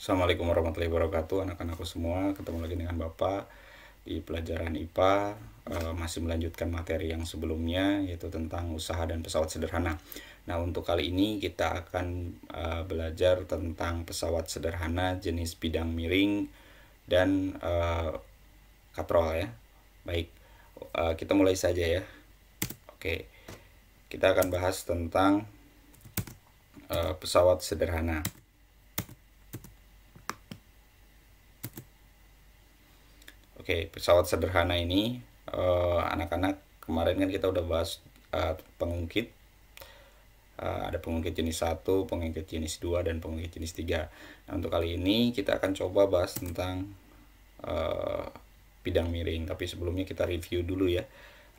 Assalamualaikum warahmatullahi wabarakatuh, anak-anakku semua. Ketemu lagi dengan Bapak di pelajaran IPA. Masih melanjutkan materi yang sebelumnya, yaitu tentang usaha dan pesawat sederhana. Nah, untuk kali ini kita akan belajar tentang pesawat sederhana jenis bidang miring dan katrol ya. Baik, kita mulai saja ya. Oke, kita akan bahas tentang pesawat sederhana. Oke, pesawat sederhana ini anak-anak kemarin kan kita udah bahas pengungkit. Ada pengungkit jenis 1, pengungkit jenis 2, dan pengungkit jenis 3. Nah, untuk kali ini kita akan coba bahas tentang bidang miring. Tapi sebelumnya kita review dulu ya.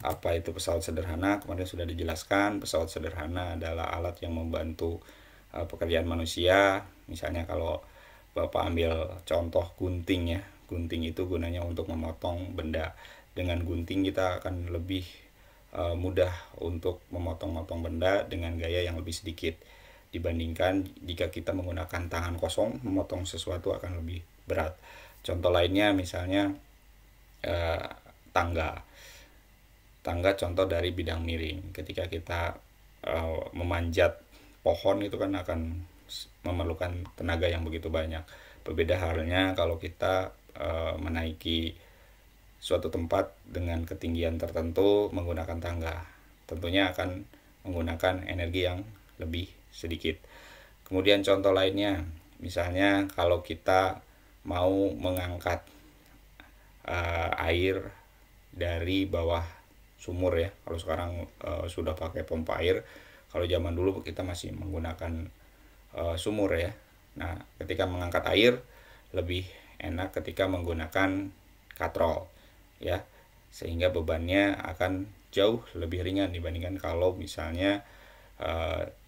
Apa itu pesawat sederhana? Kemarin sudah dijelaskan, pesawat sederhana adalah alat yang membantu pekerjaan manusia. Misalnya kalau Bapak ambil contoh gunting ya. Gunting itu gunanya untuk memotong benda. Dengan gunting kita akan lebih mudah untuk memotong-motong benda dengan gaya yang lebih sedikit dibandingkan jika kita menggunakan tangan kosong. Memotong sesuatu akan lebih berat. Contoh lainnya misalnya tangga contoh dari bidang miring. Ketika kita memanjat pohon itu kan akan memerlukan tenaga yang begitu banyak. Berbeda halnya kalau kita menaiki suatu tempat dengan ketinggian tertentu menggunakan tangga, tentunya akan menggunakan energi yang lebih sedikit. Kemudian contoh lainnya, misalnya kalau kita mau mengangkat air dari bawah sumur ya. Kalau sekarang sudah pakai pompa air. Kalau zaman dulu kita masih menggunakan sumur ya. Nah, ketika mengangkat air lebih enak ketika menggunakan katrol ya, sehingga bebannya akan jauh lebih ringan dibandingkan kalau misalnya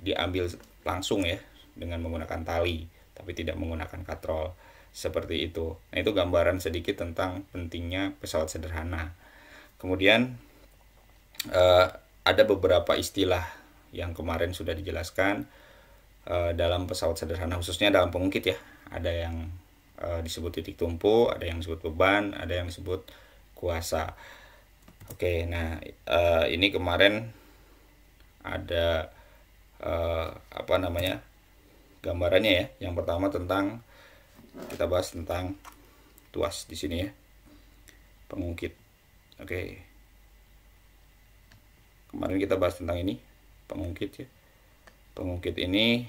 diambil langsung ya dengan menggunakan tali tapi tidak menggunakan katrol seperti itu. Nah, itu gambaran sedikit tentang pentingnya pesawat sederhana. Kemudian ada beberapa istilah yang kemarin sudah dijelaskan dalam pesawat sederhana, khususnya dalam pengungkit ya. Ada yang disebut titik tumpu, ada yang disebut beban, ada yang disebut kuasa. Oke, nah ini kemarin ada gambarannya ya. Yang pertama tentang kita bahas tentang tuas di sini ya, pengungkit. Oke, kemarin kita bahas tentang ini pengungkit ya. Pengungkit ini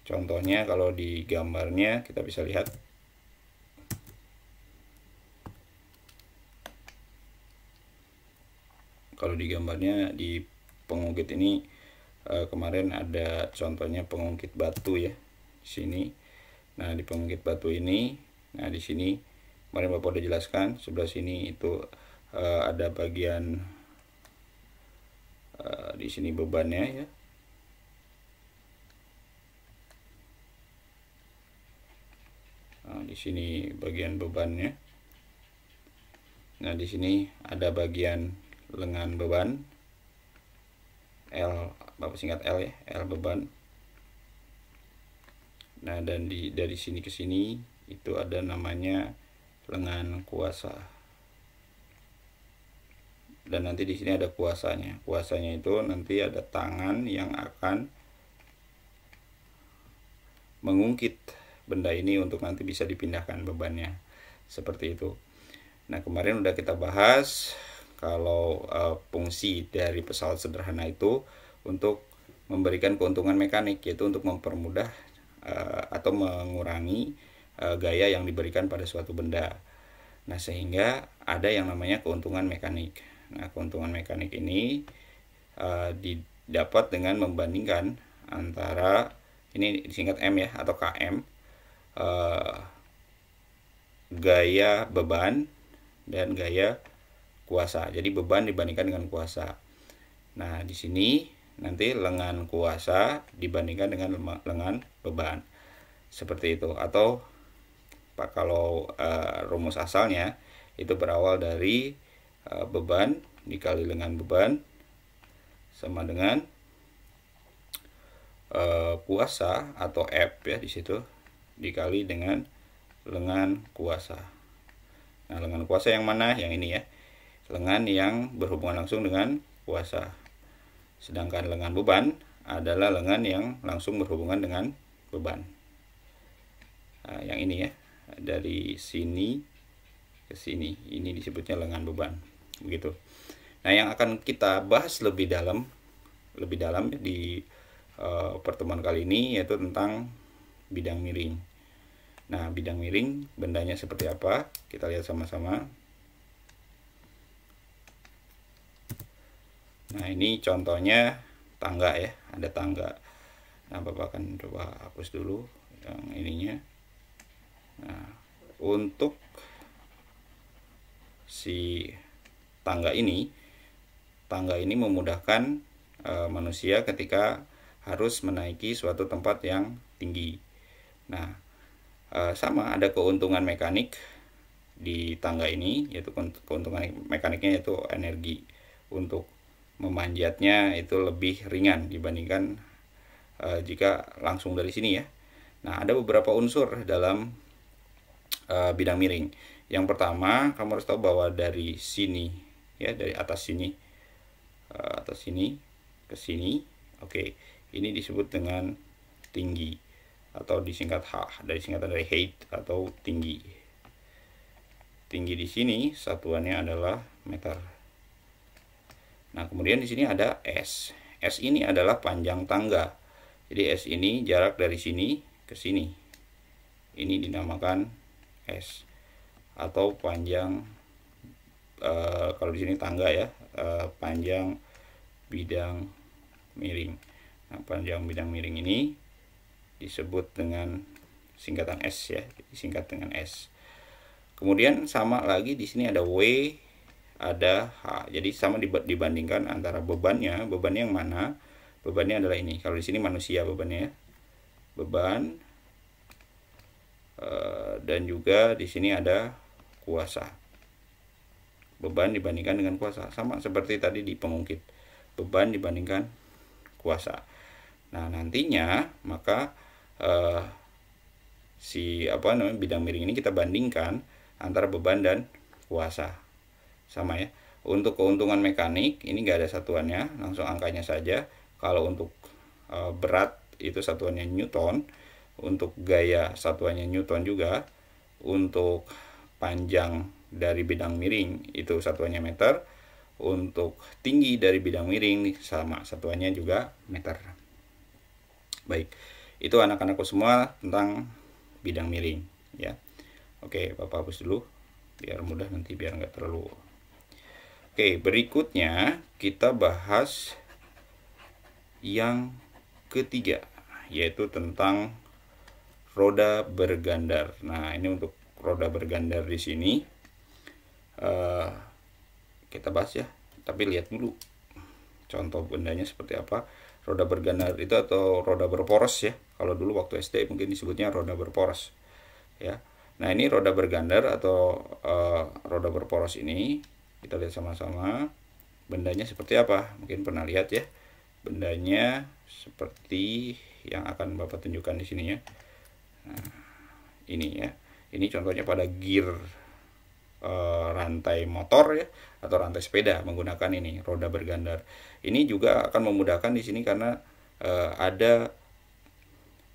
contohnya kalau di gambarnya kita bisa lihat. Kalau di gambarnya di pengungkit ini kemarin ada contohnya pengungkit batu ya di sini. Nah, di pengungkit batu ini, nah di sini kemarin Bapak udah jelaskan, sebelah sini itu ada bagian di sini bebannya ya. Nah, di sini bagian bebannya. Nah, di sini ada bagian lengan beban, L, Bapak singkat L ya, L beban. Nah, dan dari sini ke sini itu ada namanya lengan kuasa. Dan nanti di sini ada kuasanya. Kuasanya itu nanti ada tangan yang akan mengungkit benda ini untuk nanti bisa dipindahkan bebannya. Seperti itu. Nah, kemarin udah kita bahas kalau fungsi dari pesawat sederhana itu untuk memberikan keuntungan mekanik, yaitu untuk mempermudah atau mengurangi gaya yang diberikan pada suatu benda. Nah, sehingga ada yang namanya keuntungan mekanik. Nah, keuntungan mekanik ini didapat dengan membandingkan antara, ini disingkat M ya atau KM, gaya beban dan gaya kuasa. Jadi beban dibandingkan dengan kuasa. Nah, di sini nanti lengan kuasa dibandingkan dengan lengan beban. Seperti itu. Atau kalau rumus asalnya itu berawal dari beban dikali lengan beban sama dengan kuasa atau F ya di situ dikali dengan lengan kuasa. Nah, lengan kuasa yang mana? Yang ini ya. Lengan yang berhubungan langsung dengan kuasa. Sedangkan lengan beban adalah lengan yang langsung berhubungan dengan beban. Nah, yang ini ya. Dari sini ke sini. Ini disebutnya lengan beban. Begitu. Nah, yang akan kita bahas lebih dalam di pertemuan kali ini yaitu tentang bidang miring. Nah, bidang miring bendanya seperti apa? Kita lihat sama-sama. Nah, ini contohnya tangga ya, ada tangga. Nah, Bapak akan coba hapus dulu yang ininya. Nah, untuk si tangga ini memudahkan manusia ketika harus menaiki suatu tempat yang tinggi. Nah, sama ada keuntungan mekanik di tangga ini, yaitu keuntungan mekaniknya yaitu energi untuk memanjatnya itu lebih ringan dibandingkan jika langsung dari sini ya. Nah, ada beberapa unsur dalam bidang miring. Yang pertama, kamu harus tahu bahwa dari sini ya, dari atas sini ke sini, oke, ini disebut dengan tinggi atau disingkat H, dari singkatan dari height atau tinggi. Tinggi di sini satuannya adalah meter. Nah, kemudian di sini ada S. S ini adalah panjang tangga. Jadi S ini jarak dari sini ke sini. Ini dinamakan S atau panjang kalau di sini tangga ya, panjang bidang miring. Nah, panjang bidang miring ini disebut dengan singkatan S ya, disingkat dengan S. Kemudian sama lagi di sini ada W, ada H. Jadi sama dibandingkan antara bebannya yang mana? Bebannya adalah ini. Kalau di sini manusia bebannya ya. Beban dan juga di sini ada kuasa. Beban dibandingkan dengan kuasa, sama seperti tadi di pengungkit. Beban dibandingkan kuasa. Nah, nantinya maka bidang miring ini kita bandingkan antara beban dan kuasa. Sama ya. Untuk keuntungan mekanik ini enggak ada satuannya, langsung angkanya saja. Kalau untuk berat itu satuannya Newton, untuk gaya satuannya Newton juga, untuk panjang dari bidang miring itu satuannya meter, untuk tinggi dari bidang miring sama satuannya juga meter. Baik, itu anak-anakku semua tentang bidang miring ya. Oke, Bapak hapus dulu biar mudah nanti, biar nggak terlalu. Oke, berikutnya kita bahas yang ketiga, yaitu tentang roda bergandar. Nah, ini untuk roda bergandar di sini kita bahas ya, tapi lihat dulu contoh bendanya seperti apa. Roda bergandar itu atau roda berporos ya, kalau dulu waktu SD mungkin disebutnya roda berporos ya. Nah, ini roda bergandar atau roda berporos ini kita lihat sama-sama bendanya seperti apa. Mungkin pernah lihat ya, bendanya seperti yang akan Bapak tunjukkan di sini ya. Nah, ini ya, ini contohnya pada gear rantai motor ya, atau rantai sepeda menggunakan ini roda bergandar. Ini juga akan memudahkan di sini karena ada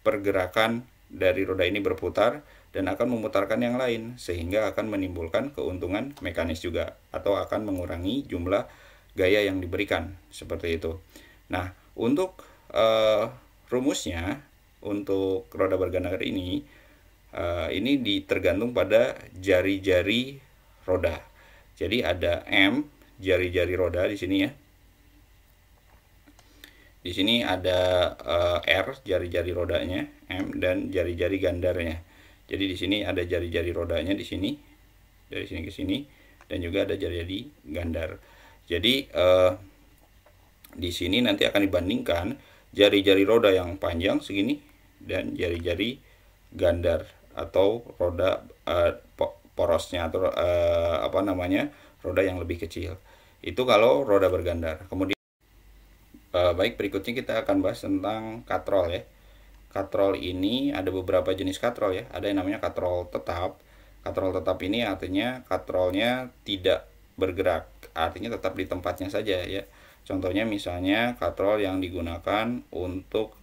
pergerakan dari roda ini berputar dan akan memutarkan yang lain, sehingga akan menimbulkan keuntungan mekanis juga, atau akan mengurangi jumlah gaya yang diberikan seperti itu. Nah, untuk rumusnya untuk roda bergandar ini tergantung pada jari-jari roda. Jadi ada M, jari-jari roda di sini ya. Di sini ada R, jari-jari rodanya, M, dan jari-jari gandarnya. Jadi di sini ada jari-jari rodanya di sini, dari sini ke sini, dan juga ada jari-jari gandar. Jadi di sini nanti akan dibandingkan jari-jari roda yang panjang segini dan jari-jari gandar atau roda porosnya atau roda yang lebih kecil. Itu kalau roda bergandar. Kemudian baik, berikutnya kita akan bahas tentang katrol ya. katrol ini ada beberapa jenis katrol ya. Ada yang namanya katrol tetap. Katrol tetap ini artinya katrolnya tidak bergerak, artinya tetap di tempatnya saja ya. Contohnya misalnya katrol yang digunakan untuk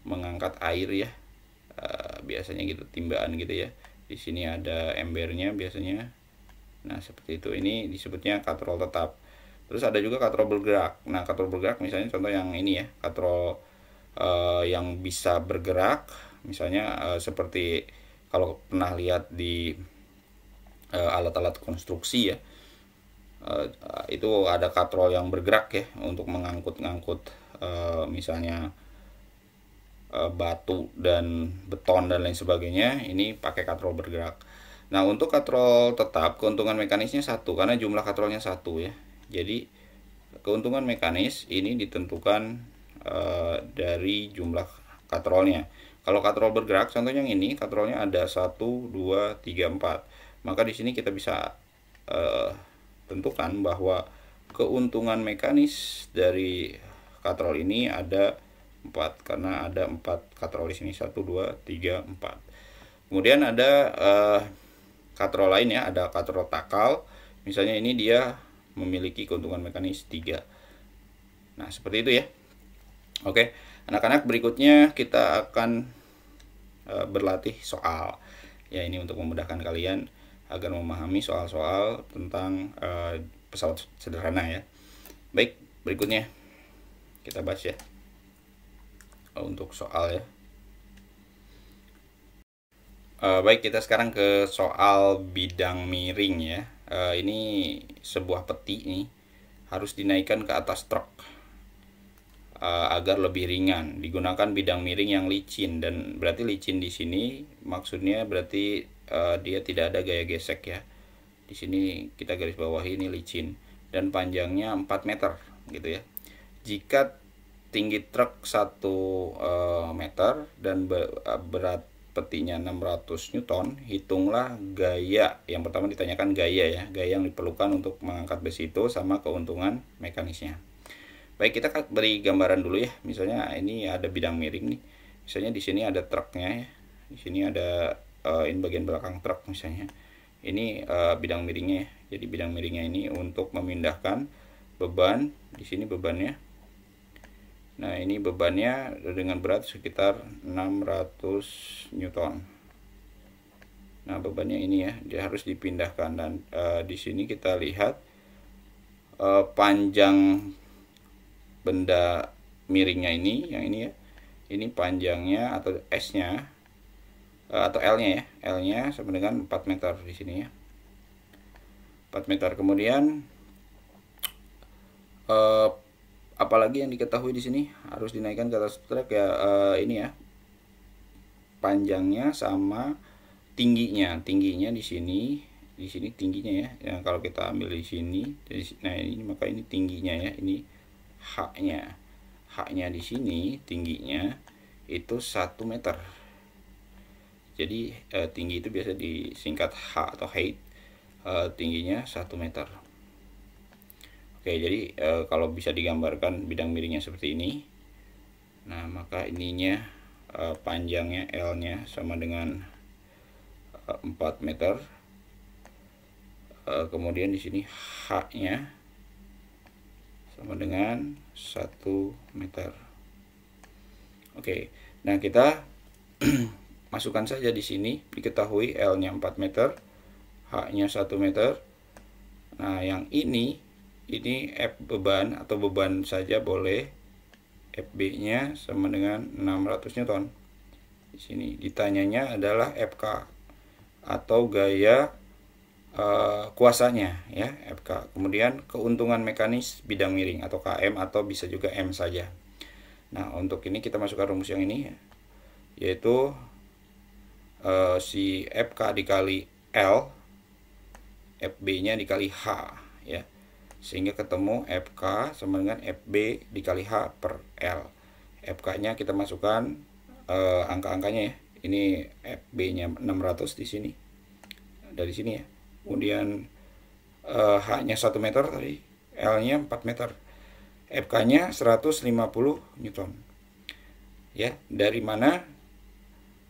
mengangkat air ya. Biasanya gitu, timbaan gitu ya. Di sini ada embernya biasanya. Nah, seperti itu. Ini disebutnya katrol tetap. Terus ada juga katrol bergerak. Nah, katrol bergerak misalnya contoh yang ini ya, katrol yang bisa bergerak, misalnya seperti kalau pernah lihat di alat-alat konstruksi ya, itu ada katrol yang bergerak ya untuk mengangkut-ngangkut misalnya batu dan beton dan lain sebagainya. Ini pakai katrol bergerak. Nah, untuk katrol tetap keuntungan mekanisnya satu karena jumlah katrolnya satu ya. Jadi keuntungan mekanis ini ditentukan dari jumlah katrolnya. Kalau katrol bergerak, contohnya yang ini, katrolnya ada 1, 2, 3, 4. Maka di sini kita bisa tentukan bahwa keuntungan mekanis dari katrol ini ada 4 karena ada 4 katrol di sini, 1, 2, 3, 4. Kemudian ada katrol lain ya, ada katrol takal. Misalnya ini dia memiliki keuntungan mekanis 3. Nah, seperti itu ya. Oke, anak-anak, berikutnya kita akan berlatih soal. Ya, ini untuk memudahkan kalian agar memahami soal-soal tentang pesawat sederhana ya. Baik, berikutnya kita bahas ya. Untuk soal ya. Baik, kita sekarang ke soal bidang miring ya. Ini sebuah peti nih harus dinaikkan ke atas truk agar lebih ringan. Digunakan bidang miring yang licin, dan berarti licin di sini maksudnya berarti dia tidak ada gaya gesek ya. Di sini kita garis bawahi ini licin dan panjangnya 4 meter gitu ya. Jika tinggi truk 1 meter dan berat petinya 600 Newton, hitunglah gaya. Yang pertama ditanyakan gaya ya, gaya yang diperlukan untuk mengangkat besi itu sama keuntungan mekanisnya. Baik, kita beri gambaran dulu ya. Misalnya ini ada bidang miring nih. Misalnya di sini ada truknya ya. Di sini ada ini bagian belakang truk misalnya. Ini bidang miringnya ya. Jadi bidang miringnya ini untuk memindahkan beban. Di sini bebannya. Nah, ini bebannya dengan berat sekitar 600 Newton. Nah, bebannya ini ya, dia harus dipindahkan, dan di sini kita lihat panjang benda miringnya ini, yang ini ya. Ini panjangnya atau S-nya atau L-nya ya. L-nya sama dengan 4 meter di sini ya. 4 meter. Kemudian apalagi yang diketahui di sini harus dinaikkan ke atas truk ya, ini ya. Panjangnya sama tingginya. Tingginya di sini tingginya ya. Yang kalau kita ambil di sini, nah ini maka ini tingginya ya. Ini H-nya. H-nya di sini tingginya itu 1 meter. Jadi tinggi itu biasa disingkat H atau height. Tingginya 1 meter. Oke, jadi kalau bisa digambarkan bidang miringnya seperti ini. Nah, maka ininya panjangnya L-nya sama dengan 4 meter. Kemudian di sini H-nya sama dengan 1 meter. Oke. Nah, kita masukkan saja di sini, diketahui L-nya 4 meter, H-nya 1 meter. Nah, yang ini F beban atau beban saja boleh. FB-nya sama dengan 600 Newton. Di sini ditanyanya adalah FK atau gaya kuasanya ya, FK. Kemudian keuntungan mekanis bidang miring atau KM, atau bisa juga M saja. Nah, untuk ini kita masukkan rumus yang ini ya, yaitu si FK dikali L, FB-nya dikali H ya, sehingga ketemu FK sama dengan FB dikali H per L. FK-nya kita masukkan angka-angkanya ya. Ini FB-nya 600 di sini, dari sini ya. Kemudian H-nya 1 meter tadi, L-nya 4 meter. FK-nya 150 Newton. Ya, dari mana?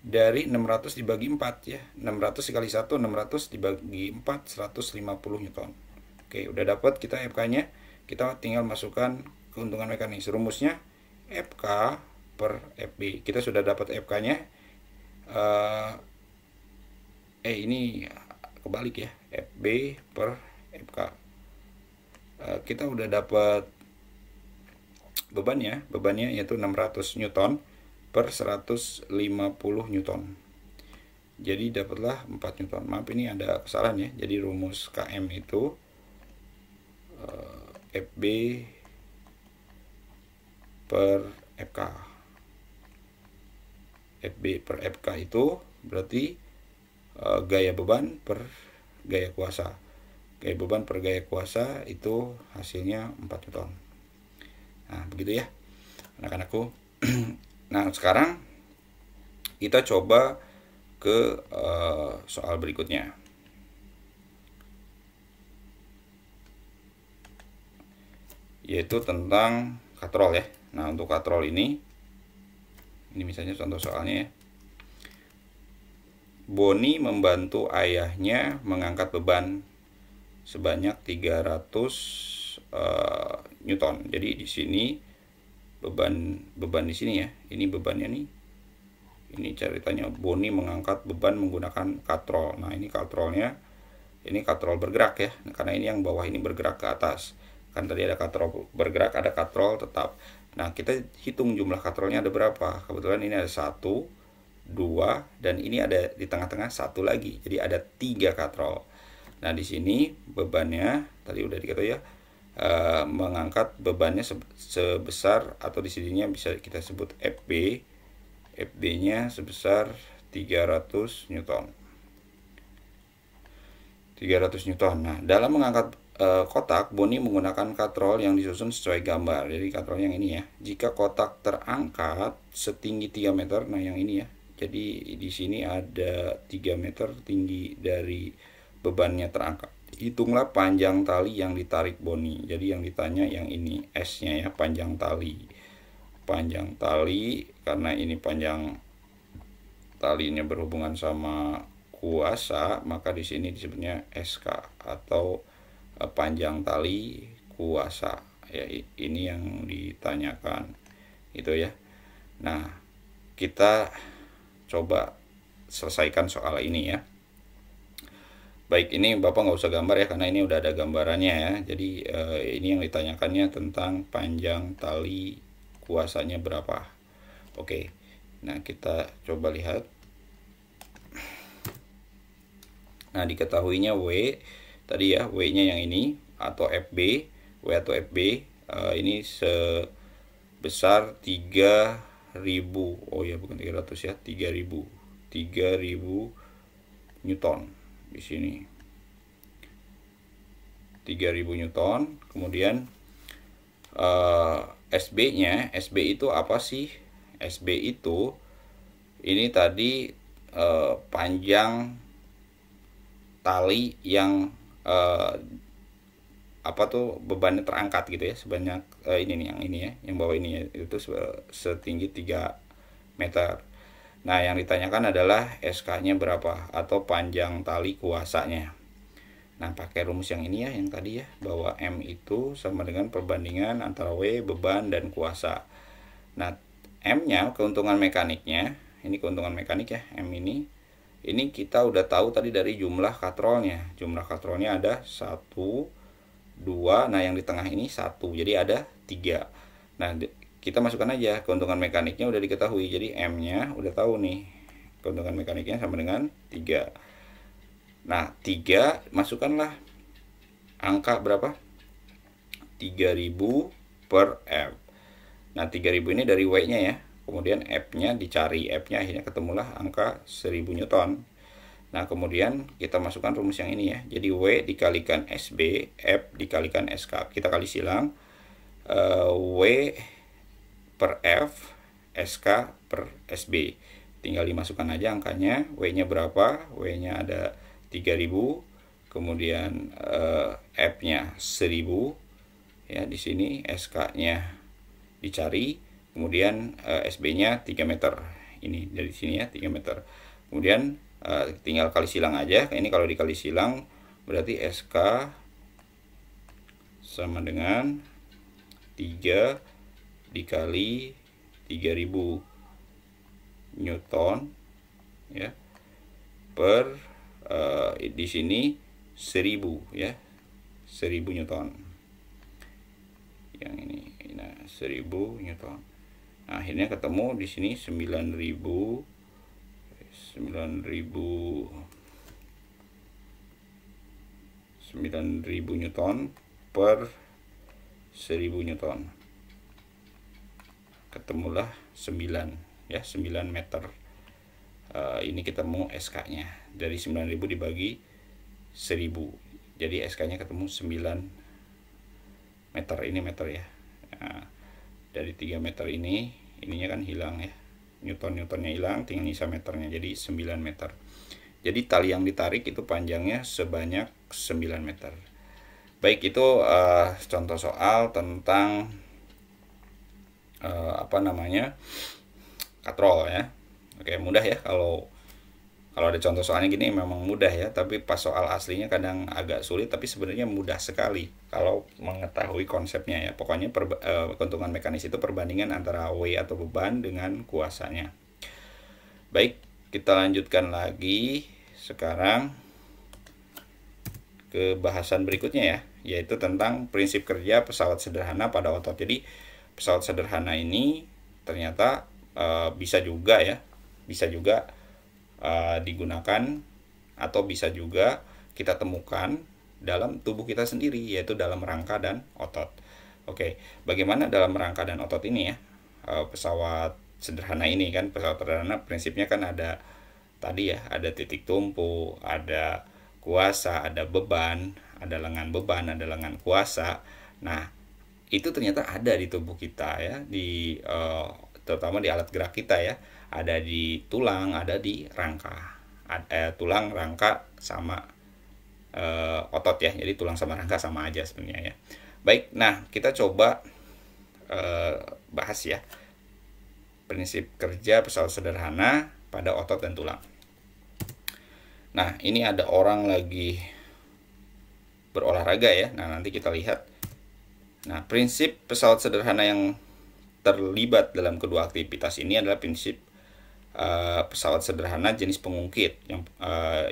Dari 600 dibagi 4 ya. 600 dikali 1, 600 dibagi 4, 150 Newton. Oke, udah dapat kita FK-nya. Kita tinggal masukkan keuntungan mekanis. Rumusnya FK per FB. Kita sudah dapat FK-nya. Ini kebalik ya. FB per FK. Kita udah dapat bebannya yaitu 600 Newton per 150 Newton. Jadi dapatlah 4 Newton. Maaf, ini ada kesalahan ya. Jadi rumus KM itu FB per FK. FB per FK itu berarti gaya beban per gaya kuasa. Gaya beban per gaya kuasa itu hasilnya 4 Newton. Nah, begitu ya anak-anakku. Nah, sekarang kita coba ke soal berikutnya. Yaitu tentang katrol ya. Nah, untuk katrol ini misalnya contoh soalnya ya. Boni membantu ayahnya mengangkat beban sebanyak 300 Newton. Jadi di sini beban di sini ya. Ini bebannya nih. Ini ceritanya Boni mengangkat beban menggunakan katrol. Nah, ini katrolnya. Ini katrol bergerak ya. Karena ini yang bawah ini bergerak ke atas. Kan tadi ada katrol bergerak, ada katrol tetap. Nah, kita hitung jumlah katrolnya ada berapa. Kebetulan ini ada 1, 2, dan ini ada di tengah-tengah 1 lagi. Jadi ada 3 katrol. Nah, di sini bebannya tadi udah dikatakan ya, mengangkat bebannya sebesar, atau di sininya bisa kita sebut FB. FB-nya sebesar 300 Newton. 300 Newton. Nah, dalam mengangkat kotak, Boni menggunakan katrol yang disusun sesuai gambar. Jadi katrol yang ini ya. Jika kotak terangkat setinggi 3 meter, nah yang ini ya. Jadi di sini ada 3 meter tinggi dari bebannya terangkat. Hitunglah panjang tali yang ditarik Boni. Jadi yang ditanya yang ini, S-nya ya, panjang tali. Panjang tali, karena ini panjang talinya berhubungan sama kuasa, maka di sini disebutnya SK atau panjang tali kuasa ya. Ini yang ditanyakan itu ya. Nah, kita coba selesaikan soal ini ya. Baik, ini Bapak nggak usah gambar ya, karena ini udah ada gambarannya ya. Jadi ini yang ditanyakannya tentang panjang tali kuasanya berapa. Oke, nah kita coba lihat. Nah, diketahuinya W tadi ya, W-nya yang ini atau FB, W atau FB ini sebesar 3000. Oh ya, bukan 300 ya, 3000 Newton di sini. 3000 Newton. Kemudian SB-nya, SB itu apa sih? SB itu ini tadi panjang tali yang bebannya terangkat gitu ya, sebanyak ini nih, yang ini ya, yang bawah ini ya, itu setinggi 3 meter. Nah, yang ditanyakan adalah SK-nya berapa atau panjang tali kuasanya. Nah, pakai rumus yang ini ya, yang tadi ya, bahwa M itu sama dengan perbandingan antara W, beban, dan kuasa. Nah, M-nya, keuntungan mekaniknya, ini keuntungan mekanik ya, M ini kita udah tahu tadi dari jumlah katrolnya. Jumlah katrolnya ada 1, 2, nah yang di tengah ini 1, jadi ada 3. Nah, kita masukkan aja keuntungan mekaniknya udah diketahui. Jadi M-nya udah tahu nih, keuntungan mekaniknya sama dengan 3. Nah, 3 masukkanlah angka berapa? 3000 per F. Nah, 3000 ini dari W-nya ya. Kemudian F-nya dicari, F-nya akhirnya ketemulah angka 1000 Newton. Nah, kemudian kita masukkan rumus yang ini ya. Jadi W dikalikan SB, F dikalikan SK. Kita kali silang. W per F, SK per SB. Tinggal dimasukkan aja angkanya. W-nya berapa? W-nya ada 3000. Kemudian F-nya 1000. ya. Di sini SK-nya dicari, kemudian SB-nya 3 meter. Ini dari sini ya 3 meter. Kemudian tinggal kali silang aja. Ini kalau dikali silang berarti SK sama dengan 3 dikali 3000 Newton ya, per di sini 1000 ya, 1000 Newton. Yang ini nah 1000 Newton. Nah, akhirnya ketemu di sini 9000 Newton per 1000 Newton. Ketemulah 9 ya, 9 meter. Ini ketemu SK-nya dari 9000 dibagi 1000. Jadi SK-nya ketemu 9 meter. Ini meter ya. Nah, dari 3 meter ininya kan hilang ya. Newtonnya hilang, tinggal nyisa meternya. Jadi 9 meter. Jadi tali yang ditarik itu panjangnya sebanyak 9 meter. Baik, itu contoh soal tentang katrol ya. Oke, mudah ya, kalau ada contoh soalnya gini memang mudah ya, tapi pas soal aslinya kadang agak sulit, tapi sebenarnya mudah sekali kalau mengetahui konsepnya ya. Pokoknya keuntungan mekanis itu perbandingan antara W atau beban dengan kuasanya. Baik, kita lanjutkan lagi sekarang ke bahasan berikutnya ya, yaitu tentang prinsip kerja pesawat sederhana pada otot. Jadi pesawat sederhana ini ternyata bisa juga digunakan atau bisa juga kita temukan dalam tubuh kita sendiri, yaitu dalam rangka dan otot. Oke, bagaimana dalam rangka dan otot ini ya? Pesawat sederhana ini kan, pesawat sederhana prinsipnya kan ada tadi ya, ada titik tumpu, ada kuasa, ada beban, ada lengan beban, ada lengan kuasa. Nah, itu ternyata ada di tubuh kita ya, terutama di alat gerak kita ya. Ada di tulang, ada di rangka. Tulang, rangka sama otot ya. Jadi tulang sama rangka sama aja sebenarnya ya. Baik, nah kita coba bahas ya prinsip kerja pesawat sederhana pada otot dan tulang. Nah, ini ada orang lagi berolahraga ya. Nah, nanti kita lihat. Nah, prinsip pesawat sederhana yang terlibat dalam kedua aktivitas ini adalah prinsip pesawat sederhana jenis pengungkit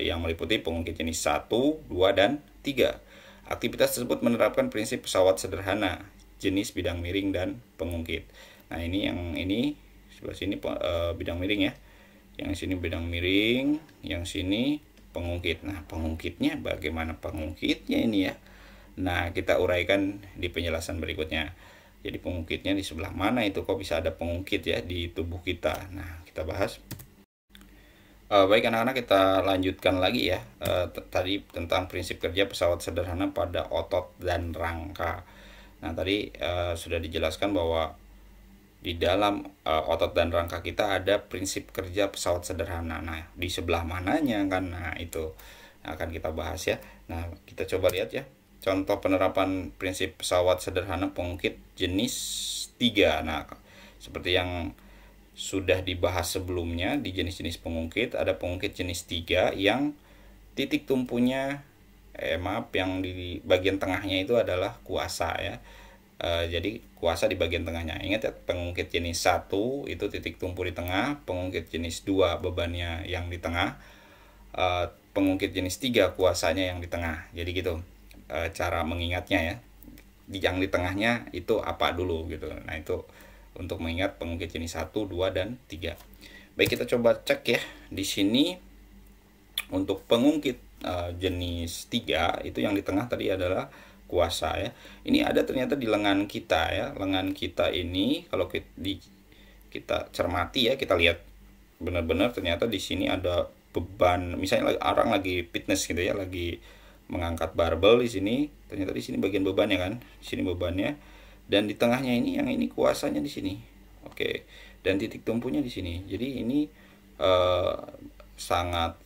yang meliputi pengungkit jenis 1, 2, dan 3. Aktivitas tersebut menerapkan prinsip pesawat sederhana jenis bidang miring dan pengungkit. Nah, ini sebelah sini bidang miring ya. Yang sini bidang miring, yang sini pengungkit. Nah, pengungkitnya bagaimana pengungkitnya ini ya? Nah, kita uraikan di penjelasan berikutnya. Jadi pengungkitnya di sebelah mana itu, kok bisa ada pengungkit ya di tubuh kita? Nah, kita bahas. Baik anak-anak, kita lanjutkan lagi ya. Tadi tentang prinsip kerja pesawat sederhana pada otot dan rangka. Nah, tadi sudah dijelaskan bahwa di dalam otot dan rangka kita ada prinsip kerja pesawat sederhana. Nah, di sebelah mananya kan? Nah, itu akan kita bahas ya. Nah, kita coba lihat ya. Contoh penerapan prinsip pesawat sederhana pengungkit jenis 3. Nah, seperti yang sudah dibahas sebelumnya di jenis-jenis pengungkit, ada pengungkit jenis 3 yang titik tumpunya yang di bagian tengahnya itu adalah kuasa ya. Jadi kuasa di bagian tengahnya. Ingat ya, pengungkit jenis 1 itu titik tumpu di tengah, pengungkit jenis 2 bebannya yang di tengah, pengungkit jenis 3 kuasanya yang di tengah. Jadi gitu cara mengingatnya ya. Yang di tengahnya itu apa dulu gitu. Nah, itu untuk mengingat pengungkit jenis 1, 2, dan 3. Baik, kita coba cek ya. Di sini untuk pengungkit jenis 3 itu yang di tengah tadi adalah kuasa ya. Ini ada ternyata di lengan kita ya. Lengan kita ini kalau kita cermati ya, kita lihat benar-benar ternyata di sini ada beban. Misalnya orang lagi fitness gitu ya, lagi mengangkat barbel di sini, ternyata di sini bagian bebannya kan. Di sini bebannya, dan di tengahnya ini yang ini kuasanya di sini. Oke. Dan titik tumpunya di sini. Jadi ini sangat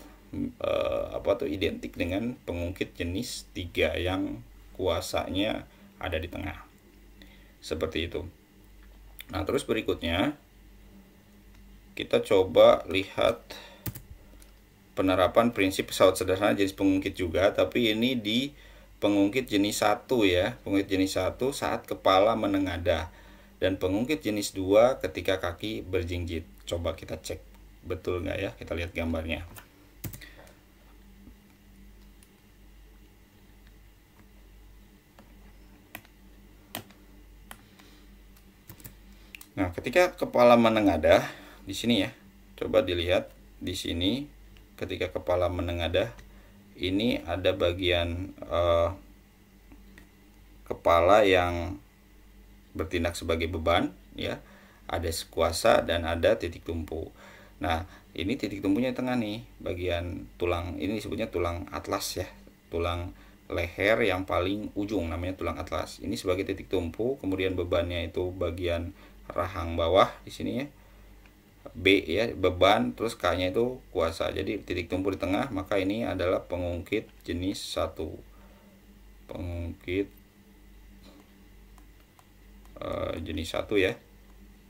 identik dengan pengungkit jenis 3 yang kuasanya ada di tengah. seperti itu. Nah, terus berikutnya kita coba lihat penerapan prinsip pesawat sederhana jenis pengungkit juga, tapi ini di pengungkit jenis 1 ya. Pengungkit jenis 1 saat kepala menengadah, dan pengungkit jenis 2 ketika kaki berjinjit. Coba kita cek betul nggak ya, kita lihat gambarnya. Nah, ketika kepala menengadah di sini ya, coba dilihat di sini ketika kepala menengadah, ini ada bagian kepala yang bertindak sebagai beban ya, ada kuasa dan ada titik tumpu. Nah, ini titik tumpunya di tengah nih, bagian tulang ini disebutnya tulang atlas ya, tulang leher yang paling ujung namanya tulang atlas. Ini sebagai titik tumpu, kemudian bebannya itu bagian rahang bawah di sini ya, B ya beban, terus K-nya itu kuasa. Jadi titik tumpu di tengah, maka ini adalah pengungkit jenis 1. Pengungkit jenis 1 ya.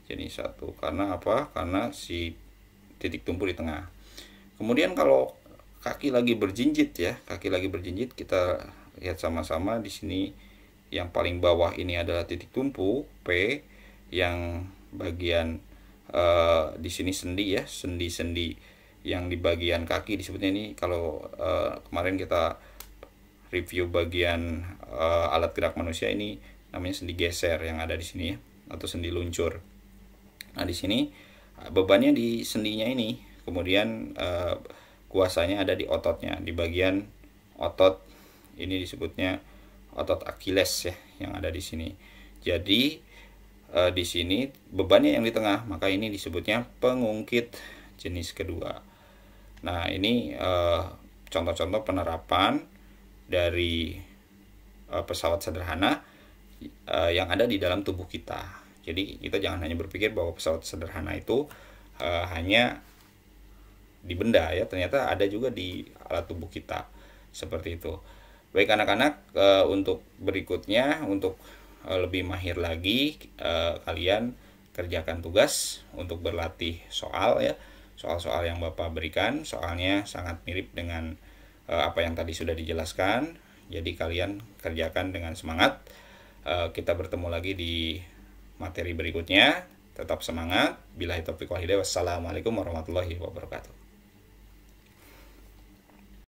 Jenis 1. Karena apa? Karena si titik tumpu di tengah. Kemudian kalau kaki lagi berjinjit ya, kaki lagi berjinjit, kita lihat sama-sama di sini yang paling bawah ini adalah titik tumpu P, yang bagian di sini sendi ya, sendi-sendi yang di bagian kaki disebutnya ini, kalau kemarin kita review bagian alat gerak manusia, ini namanya sendi geser yang ada di sini ya, atau sendi luncur. Nah, di sini bebannya di sendinya ini, kemudian kuasanya ada di ototnya, di bagian otot ini disebutnya otot Achilles ya, yang ada di sini. Jadi di sini bebannya yang di tengah, maka ini disebutnya pengungkit jenis kedua. Nah, ini contoh-contoh penerapan dari pesawat sederhana yang ada di dalam tubuh kita. Jadi kita jangan hanya berpikir bahwa pesawat sederhana itu hanya di benda ya, ternyata ada juga di alat tubuh kita, seperti itu. Baik anak-anak, untuk berikutnya, untuk lebih mahir lagi, kalian kerjakan tugas untuk berlatih soal ya, soal-soal yang Bapak berikan. Soalnya sangat mirip dengan apa yang tadi sudah dijelaskan, jadi kalian kerjakan dengan semangat. Kita bertemu lagi di materi berikutnya. Tetap semangat. Billahi taufiq wal hidayah. Wassalamualaikum warahmatullahi wabarakatuh.